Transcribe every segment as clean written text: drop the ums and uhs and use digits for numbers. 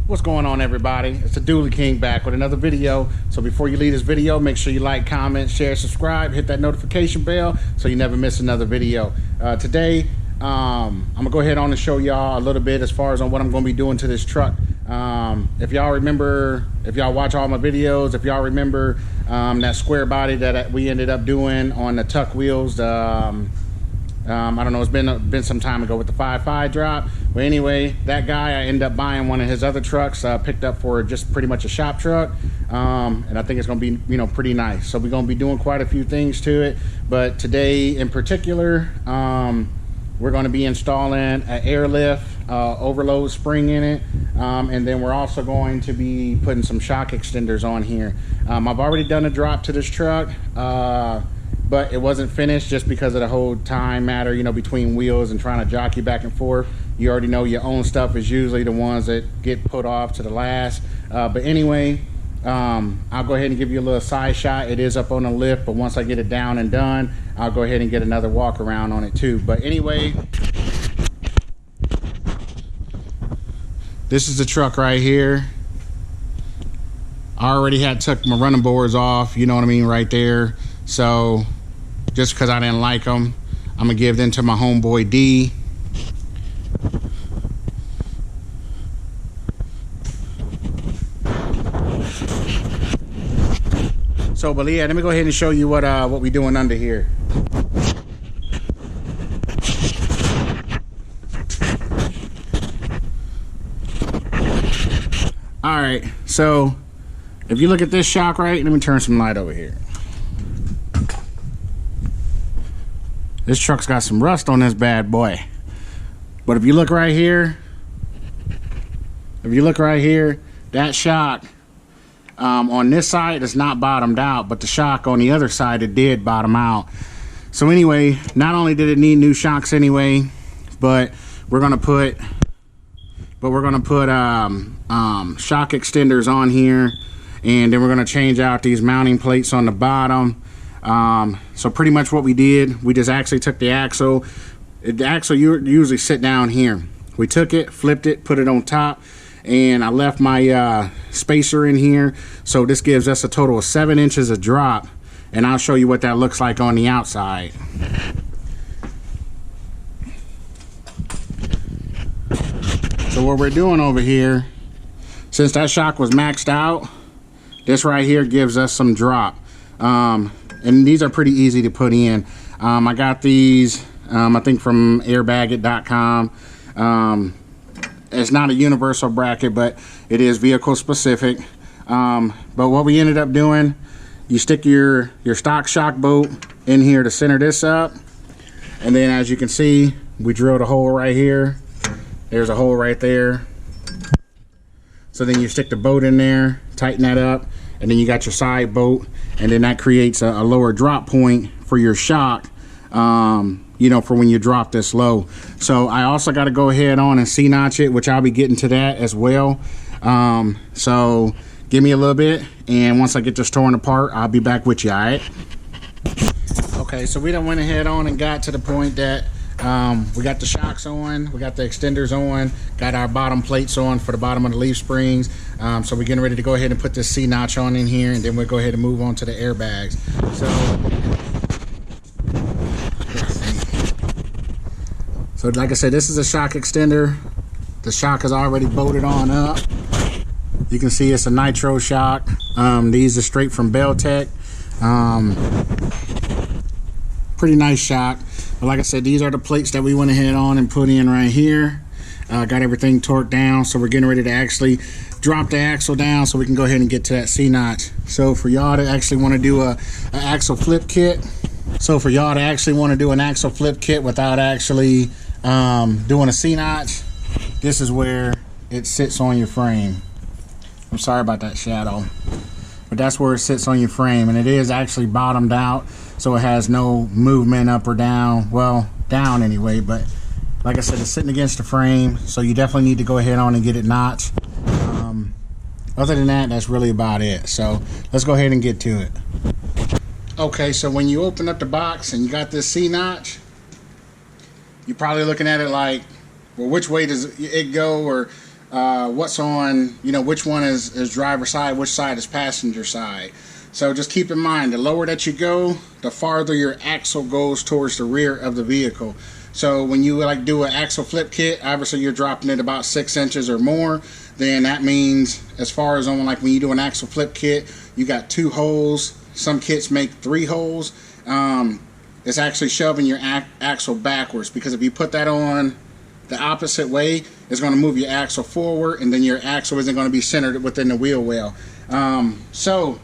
What's going on, everybody? It's the Dooley King back with another video. So before you leave this video, make sure you like, comment, share, subscribe, hit that notification bell so you never miss another video. Today I'm gonna go ahead on and show y'all a little bit as far as on what I'm gonna be doing to this truck. If y'all remember, if y'all watch all my videos, if y'all remember that square body that we ended up doing on the tuck wheels, I don't know, it's been some time ago with the 5.5 drop. But anyway, that guy, I ended up buying one of his other trucks, picked up for just pretty much a shop truck. And I think it's gonna be, pretty nice. So we're gonna be doing quite a few things to it. But today in particular, we're gonna be installing an airlift overload spring in it. And then we're also going to be putting some shock extenders on here. I've already done a drop to this truck. But it wasn't finished just because of the whole time matter, between wheels and trying to jockey back and forth. You already know your own stuff is usually the ones that get put off to the last. But anyway, I'll go ahead and give you a little side shot. It is up on the lift, but once I get it down and done, I'll go ahead and get another walk around on it too. But anyway, this is the truck right here. I already had took my running boards off, you know what I mean, right there. So just because I didn't like them, I'm gonna give them to my homeboy D. So, but yeah, let me go ahead and show you what we doing under here. All right, so if you look at this shock, right, let me turn some light over here. This truck's got some rust on this bad boy. But if you look right here, that shock on this side is not bottomed out, but the shock on the other side, it did bottom out. So anyway, not only did it need new shocks anyway, but we're gonna put shock extenders on here, and then we're gonna change out these mounting plates on the bottom. So pretty much what we did, we just actually took the axle. The axle you usually sit down here. We took it, flipped it, put it on top, and I left my spacer in here. So this gives us a total of 7 inches of drop, and I'll show you what that looks like on the outside. So what we're doing over here, since that shock was maxed out, this right here gives us some drop. And these are pretty easy to put in. I got these, I think from airbagit.com. It's not a universal bracket, but it is vehicle specific. But what we ended up doing, you stick your stock shock bolt in here to center this up. And then as you can see, we drilled a hole right here. There's a hole right there. So then you stick the bolt in there, tighten that up, and then you got your side bolt, and then that creates a lower drop point for your shock, for when you drop this low. So I also got to go ahead on and C-notch it, which I'll be getting to that as well. So give me a little bit, and once I get this torn apart, I'll be back with you, all right? Okay, so we done went ahead on and got to the point that we got the shocks on, we got the extenders on, got our bottom plates on for the bottom of the leaf springs. So we're getting ready to go ahead and put this C-notch on in here, and then we'll go ahead and move on to the airbags. So like I said, this is a shock extender. The shock is already bolted on up. You can see it's a nitro shock. These are straight from Beltec. Pretty nice shock. But like I said, these are the plates that we went ahead on and put in right here. Got everything torqued down, so we're getting ready to actually drop the axle down so we can go ahead and get to that C-notch. So for y'all to actually want to do an axle flip kit, without actually doing a C-notch, this is where it sits on your frame. I'm sorry about that shadow, but that's where it sits on your frame, and it is actually bottomed out, so it has no movement up or down. Well, down anyway, but like I said, it's sitting against the frame, so you definitely need to go ahead on and get it notched. Other than that, that's really about it. So let's go ahead and get to it. Okay, so when you open up the box and you got this C-notch, you're probably looking at it like, well, which way does it go, or what's on, you know, which one is driver side, which side is passenger side. So just keep in mind, the lower that you go, the farther your axle goes towards the rear of the vehicle. So when you like do an axle flip kit, obviously you're dropping it about 6 inches or more. Then that means, as far as on like when you do an axle flip kit, you got 2 holes. Some kits make 3 holes. It's actually shoving your axle backwards, because if you put that on the opposite way, it's going to move your axle forward, and then your axle isn't going to be centered within the wheel well. So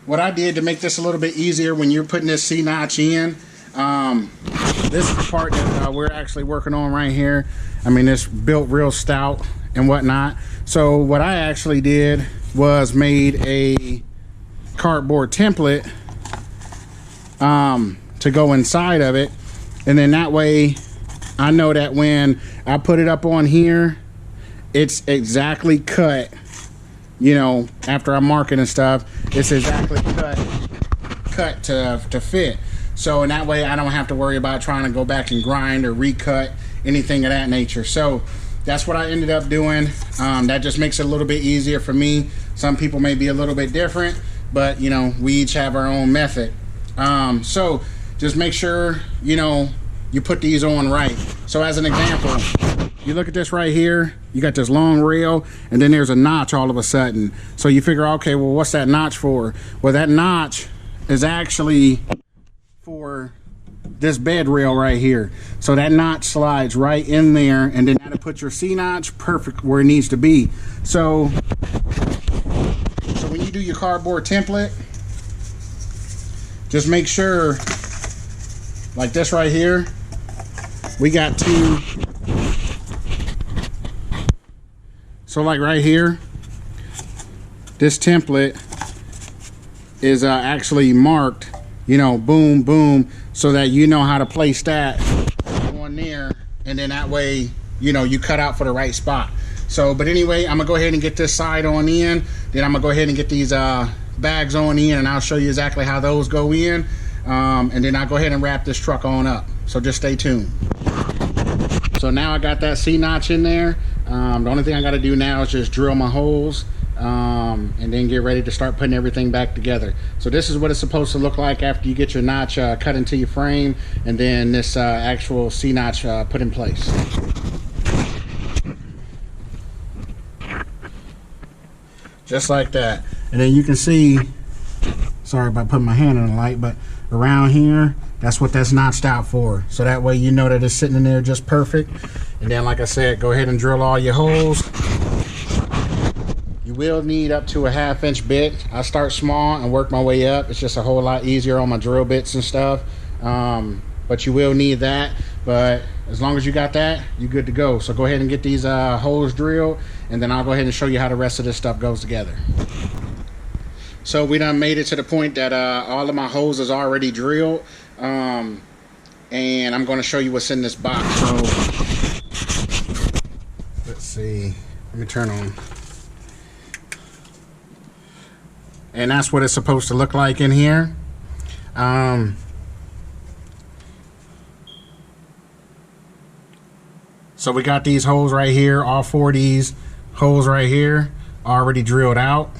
what I did to make this a little bit easier when you're putting this C-notch in, this is the part that we're actually working on right here. I mean, it's built real stout and whatnot. So what I actually did was made a cardboard template to go inside of it, and then that way I know that when I put it up on here, it's exactly cut, you know, after I mark it and stuff, it's exactly cut to fit. So in that way I don't have to worry about trying to go back and grind or recut anything of that nature. So that's what I ended up doing. That just makes it a little bit easier for me. Some people may be a little bit different, but you know, we each have our own method. So just make sure, you know, you put these on right. So as an example, you look at this right here, you got this long rail, and then there's a notch all of a sudden. So you figure, okay, well, what's that notch for? Well, that notch is actually for this bed rail right here. So that notch slides right in there, and then that'll put your C-notch perfect where it needs to be. So when you do your cardboard template, just make sure, like this right here, we got 2. So like right here, this template is actually marked, you know, boom, boom, so that you know how to place that on there, and then that way, you know, you cut out for the right spot. So, but anyway, I'm gonna go ahead and get this side on in, then I'm gonna go ahead and get these bags on in, and I'll show you exactly how those go in, and then I'll go ahead and wrap this truck on up. So just stay tuned. So now I got that C-notch in there. The only thing I got to do now is just drill my holes, and then get ready to start putting everything back together. So this is what it's supposed to look like after you get your notch cut into your frame, and then this actual C-notch put in place. Just like that. And then you can see, sorry about putting my hand in the light, but around here, that's what that's notched out for. So that way you know that it's sitting in there just perfect. And then, like I said, go ahead and drill all your holes. You will need up to a 1/2 inch bit. I start small and work my way up. It's just a whole lot easier on my drill bits and stuff. But you will need that. But as long as you got that, you're good to go. So go ahead and get these holes drilled, and then I'll go ahead and show you how the rest of this stuff goes together. So we done made it to the point that all of my holes is already drilled, and I'm going to show you what's in this box. So let's see, let me turn on, and that's what it's supposed to look like in here. So we got these holes right here, all 4 of these holes right here already drilled out.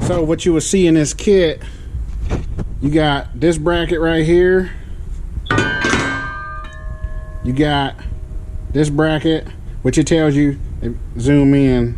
So what you will see in this kit, you got this bracket right here, you got this bracket, which it tells you, zoom in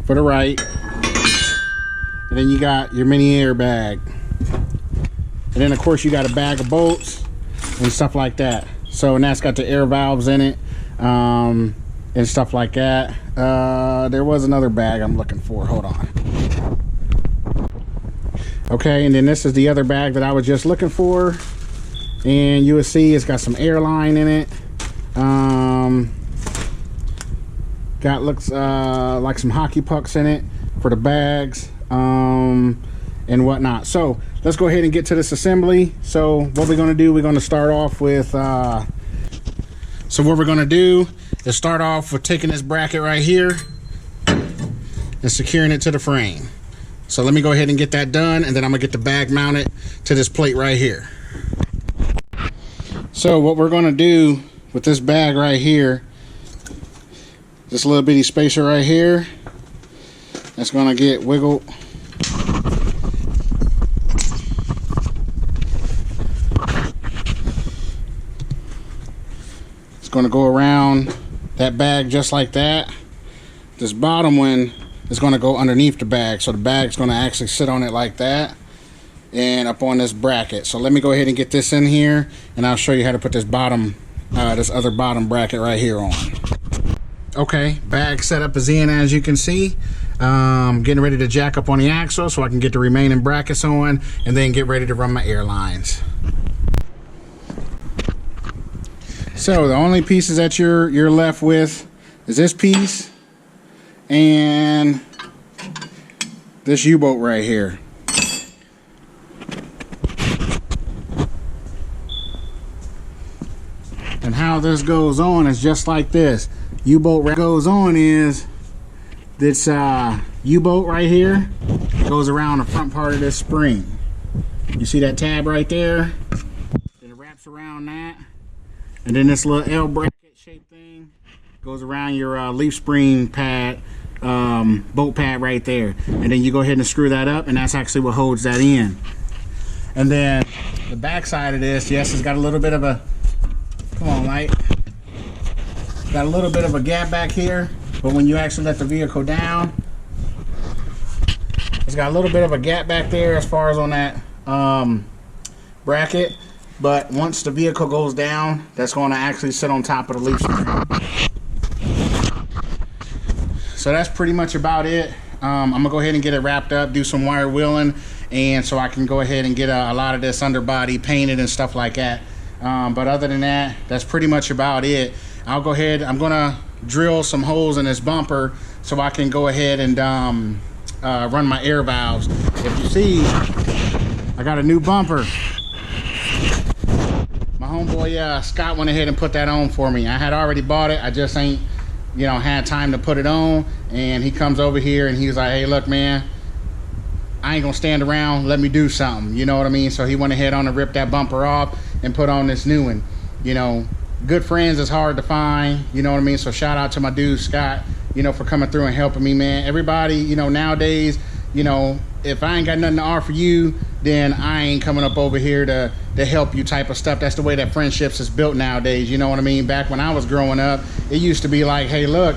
for the right, and then you got your mini airbag, and then of course you got a bag of bolts and stuff like that. So, and that's got the air valves in it, and stuff like that. There was another bag I'm looking for, hold on. Okay, and then this is the other bag that I was just looking for, and you will see it's got some airline in it. Looks like some hockey pucks in it for the bags, and whatnot. So let's go ahead and get to this assembly. So what we're going to do, we're going to start off with is start off with taking this bracket right here and securing it to the frame. So let me go ahead and get that done, and then I'm gonna get the bag mounted to this plate right here. So what we're going to do with this bag right here, this little bitty spacer right here, that's going to get wiggled. It's going to go around that bag just like that. This bottom one is going to go underneath the bag, so the bag's going to actually sit on it like that and up on this bracket. So let me go ahead and get this in here, and I'll show you how to put this bottom this other bottom bracket right here on. Okay, bag setup is in, as you can see. Getting ready to jack up on the axle so I can get the remaining brackets on and then get ready to run my air lines. So the only pieces that you're left with is this piece and this U-bolt right here. And how this goes on is just like this. U-bolt goes on is this U-bolt right here goes around the front part of this spring. You see that tab right there? Then it wraps around that. And then this little L bracket shaped thing goes around your leaf spring pad, bolt pad right there. And then you go ahead and screw that up, and that's actually what holds that in. And then the back side of this, yes, it's got a little bit of a, come on, light. Got a little bit of a gap back here, but when you actually let the vehicle down, it's got a little bit of a gap back there as far as on that bracket. But once the vehicle goes down, that's going to actually sit on top of the leaf spring. So that's pretty much about it. I'm going to go ahead and get it wrapped up, do some wire wheeling, and so I can go ahead and get a lot of this underbody painted and stuff like that. But other than that, that's pretty much about it. I'll go ahead, I'm going to drill some holes in this bumper so I can go ahead and run my air valves. If you see, I got a new bumper. Homeboy Scott went ahead and put that on for me. I had already bought it, I just ain't had time to put it on. And he comes over here and he's like, hey, look, man, I ain't gonna stand around, let me do something, you know what I mean? So he went ahead on and ripped that bumper off and put on this new one. Good friends is hard to find, you know what I mean? So shout out to my dude Scott, for coming through and helping me, man. Everybody, nowadays, if I ain't got nothing to offer you, then I ain't coming up over here to help you type of stuff. That's the way that friendships is built nowadays, you know what I mean? Back when I was growing up, it used to be like, hey, look,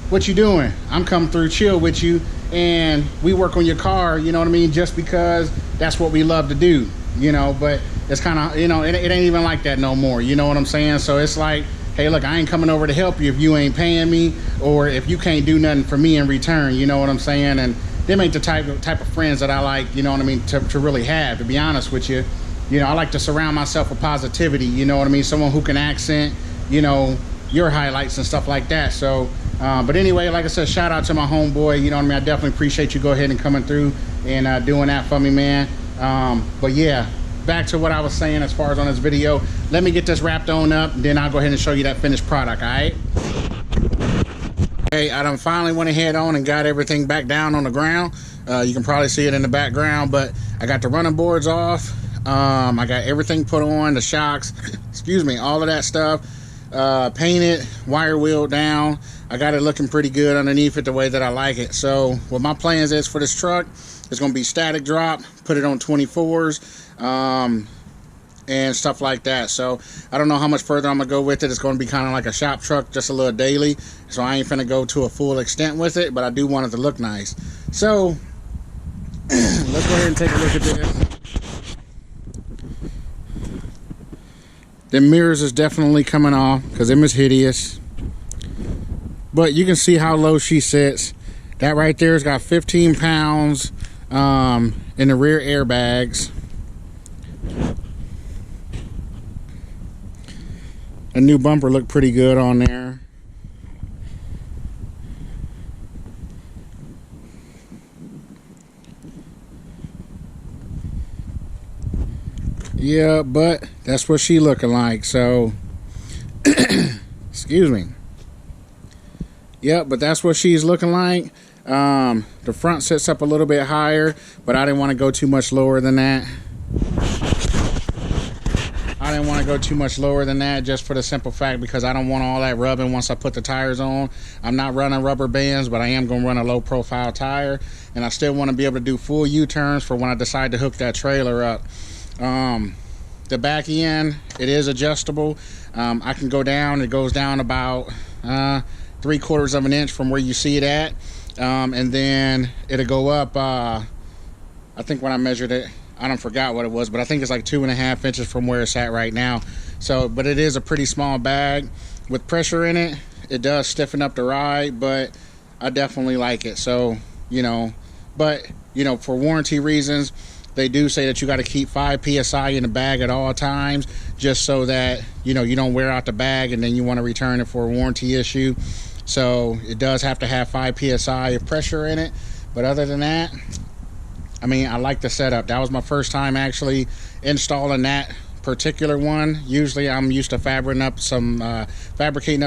what you doing? I'm coming through, chill with you, and we work on your car, you know what I mean? Just because that's what we love to do, but it's kind of, it ain't even like that no more, you know what I'm saying? So it's like, hey, look, I ain't coming over to help you if you ain't paying me, or if you can't do nothing for me in return, you know what I'm saying? And them ain't the type of friends that I like, you know what I mean, to really have, to be honest with you. I like to surround myself with positivity, you know what I mean? Someone who can accent, your highlights and stuff like that. So, but anyway, like I said, shout out to my homeboy, you know what I mean? I definitely appreciate you go ahead and coming through and doing that for me, man. But yeah, back to what I was saying as far as on this video. Let me get this wrapped on up, then I'll go ahead and show you that finished product, all right? Okay, I done finally went ahead on and got everything back down on the ground. You can probably see it in the background, but I got the running boards off. I got everything put on, the shocks, excuse me, all of that stuff. Painted, wire wheeled down. I got it looking pretty good underneath it the way that I like it. So what my plans is for this truck is going to be static drop, put it on 24s, and stuff like that. So I don't know how much further I'm gonna go with it. It's going to be kind of like a shop truck, just a little daily, so I ain't finna go to a full extent with it, but I do want it to look nice. So let's go ahead and take a look at this. The mirrors is definitely coming off because them is hideous, but you can see how low she sits. That right there has got 15 pounds in the rear airbags. A new bumper looked pretty good on there. Yeah, but that's what she looking like. So excuse me. Yeah, but that's what she's looking like. The front sits up a little bit higher, but I didn't want to go too much lower than that. I didn't want to go too much lower than that, just for the simple fact because I don't want all that rubbing once I put the tires on. I'm not running rubber bands, but I am going to run a low profile tire, and I still want to be able to do full U-turns for when I decide to hook that trailer up. The back end, it is adjustable. I can go down. It goes down about 3/4 of an inch from where you see it at, and then it'll go up. I think when I measured it, I don't forgot what it was, but I think it's like 2.5 inches from where it's at right now. So, but it is a pretty small bag with pressure in it. It does stiffen up the ride, but I definitely like it. So, you know, but you know, for warranty reasons, they do say that you got to keep 5 psi in the bag at all times, just so that, you know, you don't wear out the bag and then you want to return it for a warranty issue. So it does have to have 5 psi of pressure in it. But other than that, I mean, I like the setup. That was my first time actually installing that particular one. Usually I'm used to fabricating up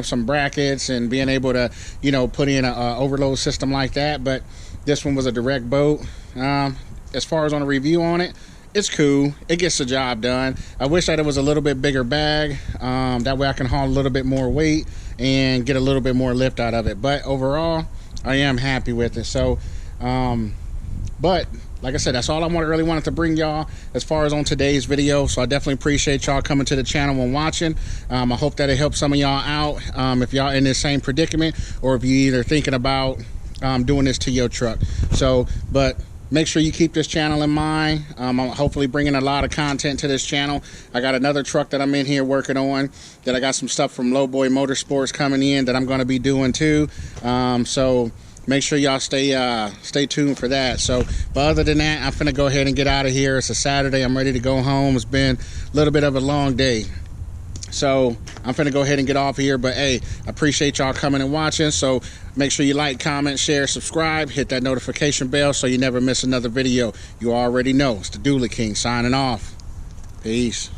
some brackets and being able to, you know, put in a overload system like that. But this one was a direct boat. As far as on a review on it, it's cool. It gets the job done. I wish that it was a little bit bigger bag. That way I can haul a little bit more weight and get a little bit more lift out of it. But overall, I am happy with it. So, but like I said, that's all I really wanted to bring y'all as far as on today's video. So I definitely appreciate y'all coming to the channel and watching. I hope that it helps some of y'all out if y'all in this same predicament, or if you either thinking about doing this to your truck. So, but make sure you keep this channel in mind. I'm hopefully bringing a lot of content to this channel. I got another truck that I'm in here working on, that I got some stuff from Lowboy Motorsports coming in that I'm going to be doing too. So make sure y'all stay tuned for that. So, but other than that, I'm finna go ahead and get out of here. It's a Saturday. I'm ready to go home. It's been a little bit of a long day. So I'm finna go ahead and get off here. But hey, I appreciate y'all coming and watching. So make sure you like, comment, share, subscribe, hit that notification bell so you never miss another video. You already know it's the Dually King signing off. Peace.